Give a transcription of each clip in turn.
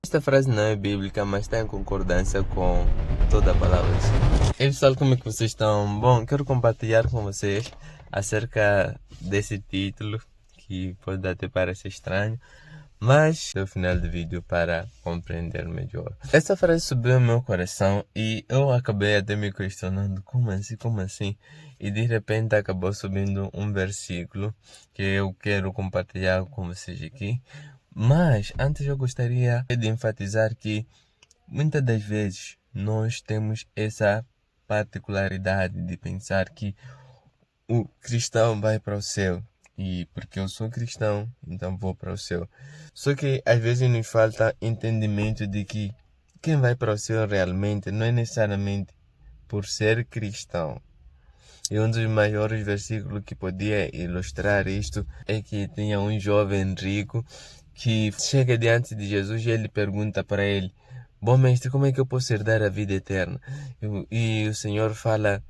Esta frase não é bíblica, mas está em concordância com toda a palavra do Senhor. E pessoal, como é que vocês estão? Bom, quero compartilhar com vocês acerca desse título, que pode até parecer estranho, mas até o final do vídeo para compreender melhor. Essa frase subiu ao meu coração e eu acabei até me questionando, como assim, como assim? E de repente acabou subindo um versículo que eu quero compartilhar com vocês aqui. Mas antes eu gostaria de enfatizar que muitas das vezes nós temos essa particularidade de pensar que o cristão vai para o céu e porque eu sou cristão, então vou para o céu. Só que às vezes nos falta entendimento de que quem vai para o céu realmente não é necessariamente por ser cristão. E um dos maiores versículos que podia ilustrar isto é que tinha um jovem rico que chega diante de Jesus e ele pergunta para ele: Bom mestre, como é que eu posso herdar a vida eterna? E o Senhor fala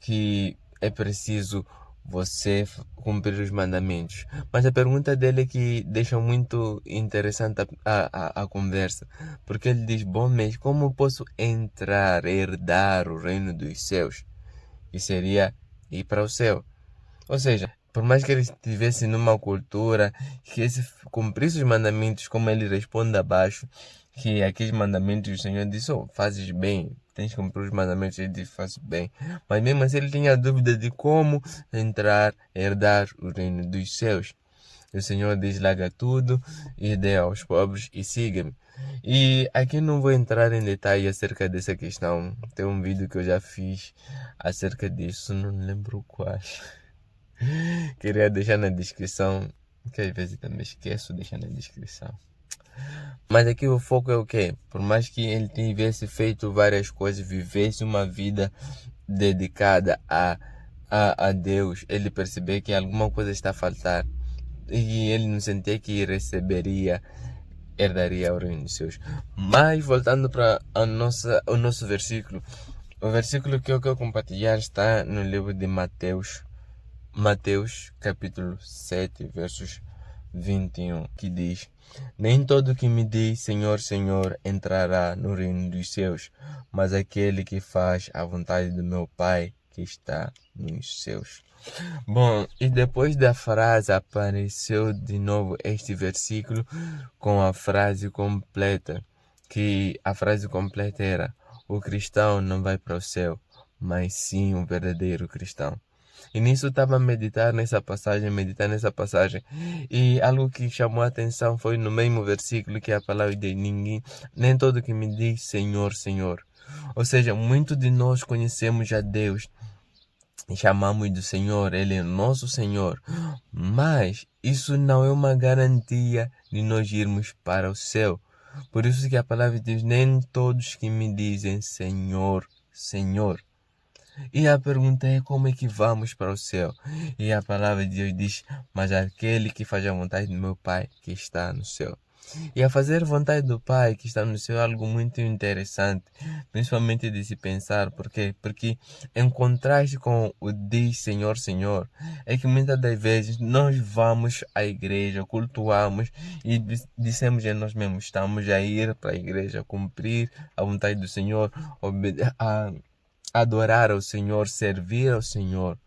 que é preciso você cumprir os mandamentos. Mas a pergunta dele é que deixa muito interessante a conversa. Porque ele diz: Bom mestre, como eu posso entrar, herdar o reino dos céus? Que seria ir para o céu. Ou seja, por mais que ele estivesse numa cultura que esse cumprisse os mandamentos, como ele responde abaixo, que aqueles mandamentos o Senhor disse: oh, fazes bem, tens que cumprir os mandamentos, ele disse: fazes bem. Mas mesmo assim ele tinha dúvida de como entrar, herdar o reino dos céus. O Senhor diz: larga tudo e dê aos pobres e siga-me. E aqui não vou entrar em detalhe acerca dessa questão. Tem um vídeo que eu já fiz acerca disso, não lembro quais. Queria deixar na descrição, que às vezes também esqueço de deixar na descrição. Mas aqui o foco é o quê? Por mais que ele tivesse feito várias coisas, vivesse uma vida dedicada a Deus, ele percebeu que alguma coisa está a faltar. E ele não sentia que receberia, herdaria o reino dos céus. Mas voltando para o nosso versículo, o versículo que eu quero compartilhar está no livro de Mateus, capítulo 7, versos 21, que diz: Nem todo que me diz Senhor, Senhor entrará no reino dos céus, mas aquele que faz a vontade do meu Pai que está nos céus. Bom, e depois da frase apareceu de novo este versículo com a frase completa, que a frase completa era: o cristão não vai para o céu, mas sim o verdadeiro cristão. E nisso eu estava a meditar nessa passagem, e algo que chamou a atenção foi no mesmo versículo que a palavra de ninguém, nem todo que me diz Senhor, Senhor. Ou seja, muito de nós conhecemos a Deus, chamamos do Senhor, Ele é nosso Senhor, mas isso não é uma garantia de nós irmos para o céu. Por isso que a palavra diz: nem todos que me dizem Senhor, Senhor. E a pergunta é: como é que vamos para o céu? E a palavra de Deus diz: mas aquele que faz a vontade do meu Pai que está no céu. E a fazer vontade do Pai que está no céu é algo muito interessante, principalmente de se pensar, porque em contraste com o diz Senhor, Senhor, é que muitas das vezes nós vamos à igreja, cultuamos e dissemos em nós mesmos: estamos a ir para a igreja, cumprir a vontade do Senhor, adorar ao Senhor, servir ao Senhor.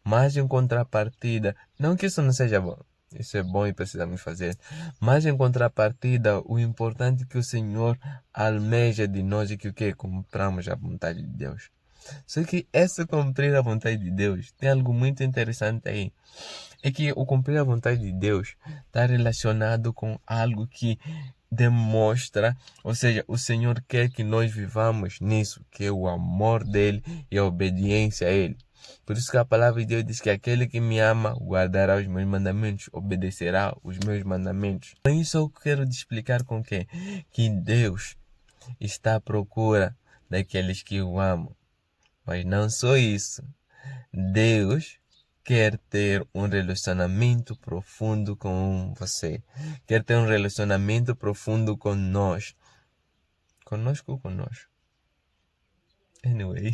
Mas em contrapartida, não que isso não seja bom, isso é bom e precisamos fazer, mas em contrapartida, o importante é que o Senhor almeja de nós é que o que? Cumpramos a vontade de Deus. Só que esse cumprir a vontade de Deus tem algo muito interessante aí. É que o cumprir a vontade de Deus está relacionado com algo que demonstra, ou seja, o Senhor quer que nós vivamos nisso, que é o amor dele e a obediência a ele. Por isso que a palavra de Deus diz que aquele que me ama guardará os meus mandamentos, obedecerá os meus mandamentos. Com isso eu quero te explicar com que Deus está à procura daqueles que o amam. Mas não só isso. Deus quer ter um relacionamento profundo com você. Quer ter um relacionamento profundo com nós. Conosco ou conosco? Anyway.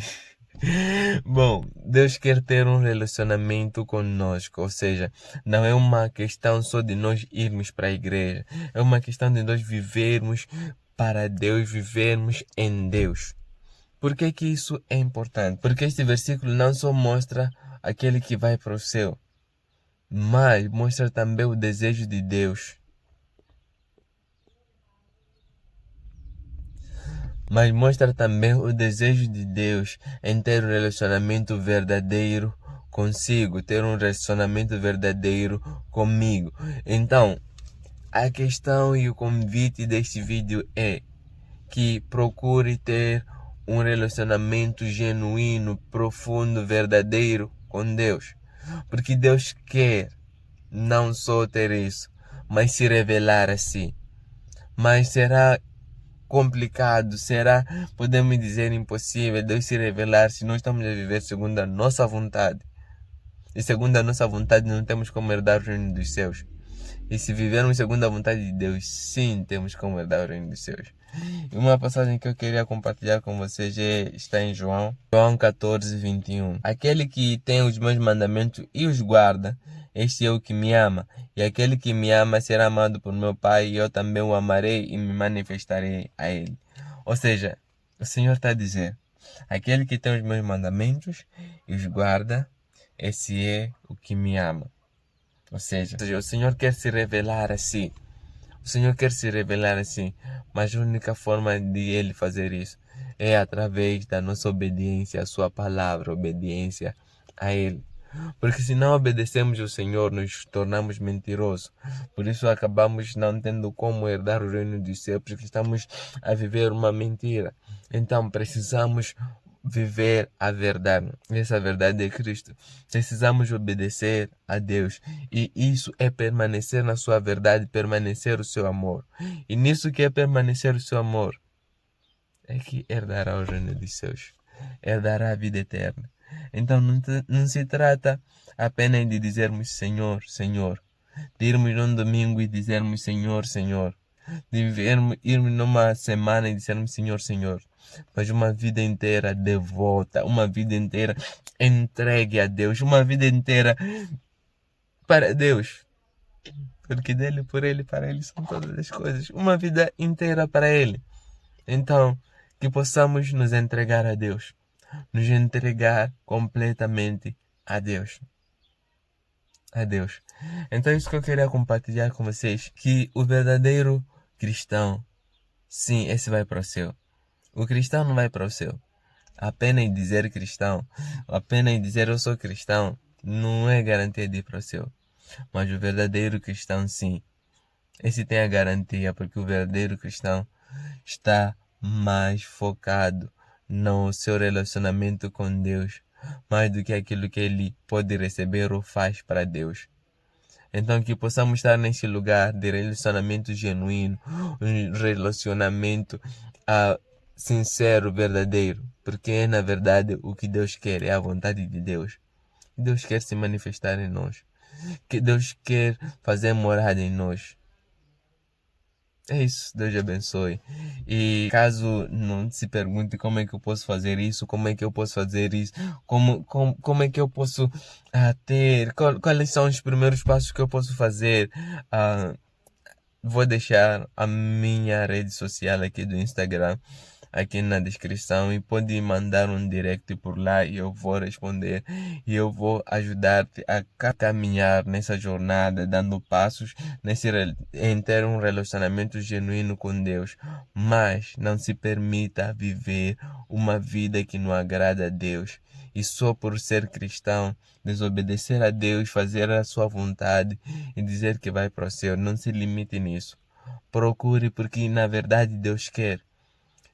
Bom, Deus quer ter um relacionamento conosco, ou seja, não é uma questão só de nós irmos para a igreja, é uma questão de nós vivermos para Deus, vivermos em Deus. Por que que isso é importante? Porque este versículo não só mostra aquele que vai para o céu, mas mostra também o desejo de Deus. Mas mostra também o desejo de Deus em ter um relacionamento verdadeiro consigo, ter um relacionamento verdadeiro comigo. Então, a questão e o convite deste vídeo é que procure ter um relacionamento genuíno, profundo, verdadeiro com Deus. Porque Deus quer não só ter isso, mas se revelar a si. Mas será complicado, será, podemos dizer, impossível Deus se revelar se nós estamos a viver segundo a nossa vontade. E segundo a nossa vontade não temos como herdar o reino dos céus. E se vivermos segundo a vontade de Deus, sim, temos como herdar o reino dos céus. E uma passagem que eu queria compartilhar com vocês está em João 14, 21. Aquele que tem os meus mandamentos e os guarda, este é o que me ama. E aquele que me ama será amado por meu Pai, e eu também o amarei e me manifestarei a ele. Ou seja, o Senhor está a dizer, aquele que tem os meus mandamentos e os guarda, esse é o que me ama. Ou seja, o Senhor quer se revelar a si. O Senhor quer se revelar assim, mas a única forma de Ele fazer isso é através da nossa obediência à Sua palavra, obediência a Ele. Porque se não obedecemos ao Senhor, nos tornamos mentirosos. Por isso acabamos não tendo como herdar o reino dos céus, porque estamos a viver uma mentira. Então precisamos viver a verdade. Essa verdade é Cristo. Precisamos obedecer a Deus. E isso é permanecer na sua verdade, permanecer o seu amor. E nisso que é permanecer o seu amor, é que herdará o reino dos céus. Herdará a vida eterna. Então não se trata apenas de dizermos Senhor, Senhor. De irmos num domingo e dizermos Senhor, Senhor. De irmos numa semana e dizermos Senhor, Senhor. Mas uma vida inteira devota, uma vida inteira entregue a Deus, uma vida inteira para Deus. Porque dele, por ele, para ele são todas as coisas. Uma vida inteira para ele. Então, que possamos nos entregar a Deus. Nos entregar completamente a Deus. A Deus. Então, isso que eu queria compartilhar com vocês. Que o verdadeiro cristão, sim, esse vai para o céu. O cristão não vai para o céu. Apenas dizer cristão, apenas dizer eu sou cristão, não é garantia de ir para o céu. Mas o verdadeiro cristão, sim. Esse tem a garantia, porque o verdadeiro cristão está mais focado no seu relacionamento com Deus, mais do que aquilo que ele pode receber ou faz para Deus. Então que possamos estar nesse lugar de relacionamento genuíno, um relacionamento sincero, verdadeiro, porque é na verdade o que Deus quer, é a vontade de Deus. Deus quer se manifestar em nós, que Deus quer fazer morada em nós. É isso, Deus abençoe. E caso não se pergunte como é que eu posso fazer isso, como é que eu posso fazer isso, como é que eu posso quais são os primeiros passos que eu posso fazer, vou deixar a minha rede social aqui do Instagram aqui na descrição e pode mandar um direct por lá e eu vou responder e eu vou ajudar-te a caminhar nessa jornada, dando passos em ter um relacionamento genuíno com Deus. Mas não se permita viver uma vida que não agrada a Deus. E só por ser cristão, desobedecer a Deus, fazer a sua vontade e dizer que vai para o céu. Não se limite nisso. Procure porque na verdade Deus quer.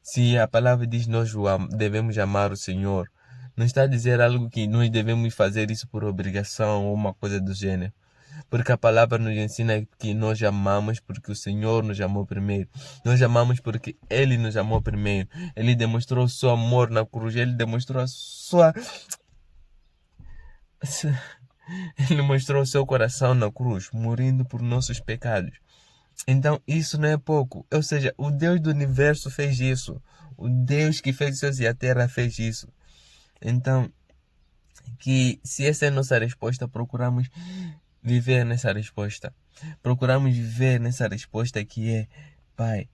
Se a palavra diz nós devemos amar o Senhor, não está a dizer algo que nós devemos fazer isso por obrigação ou uma coisa do gênero. Porque a palavra nos ensina que nós amamos porque o Senhor nos amou primeiro. Nós amamos porque Ele nos amou primeiro. Ele demonstrou o seu amor na cruz. Ele demonstrou a sua... Ele mostrou o seu coração na cruz, morrendo por nossos pecados. Então isso não é pouco. Ou seja, o Deus do universo fez isso. O Deus que fez os céus e a terra fez isso. Então, que se essa é a nossa resposta, procuramos viver nessa resposta. Procuramos viver nessa resposta que é: Pai,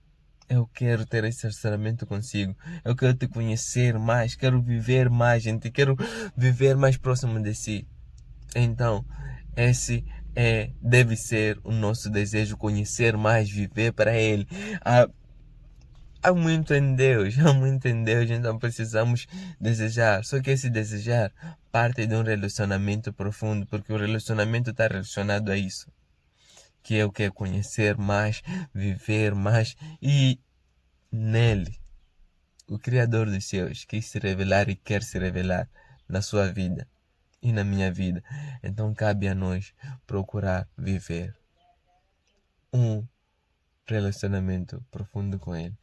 Eu quero ter esse relacionamento consigo. Eu quero te conhecer mais, quero viver mais, gente, quero viver mais próximo de si. Então, esse deve ser o nosso desejo, conhecer mais, viver para Ele. Há muito em Deus, há muito em Deus, então precisamos desejar. Só que esse desejar parte de um relacionamento profundo, porque o relacionamento está relacionado a isso. Que eu quero conhecer mais, viver mais e nele, o Criador dos céus, quis se revelar e quer se revelar na sua vida e na minha vida. Então cabe a nós procurar viver um relacionamento profundo com Ele.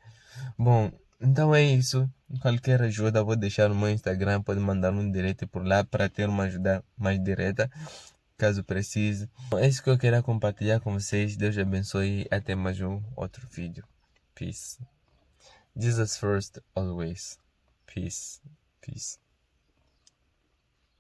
Bom, então é isso. Qualquer ajuda, vou deixar no meu Instagram. Pode mandar um direct por lá para ter uma ajuda mais direta, caso precise. Bom, é isso que eu queria compartilhar com vocês. Deus abençoe e até mais um outro vídeo. Peace. Jesus first, always. Peace. Peace.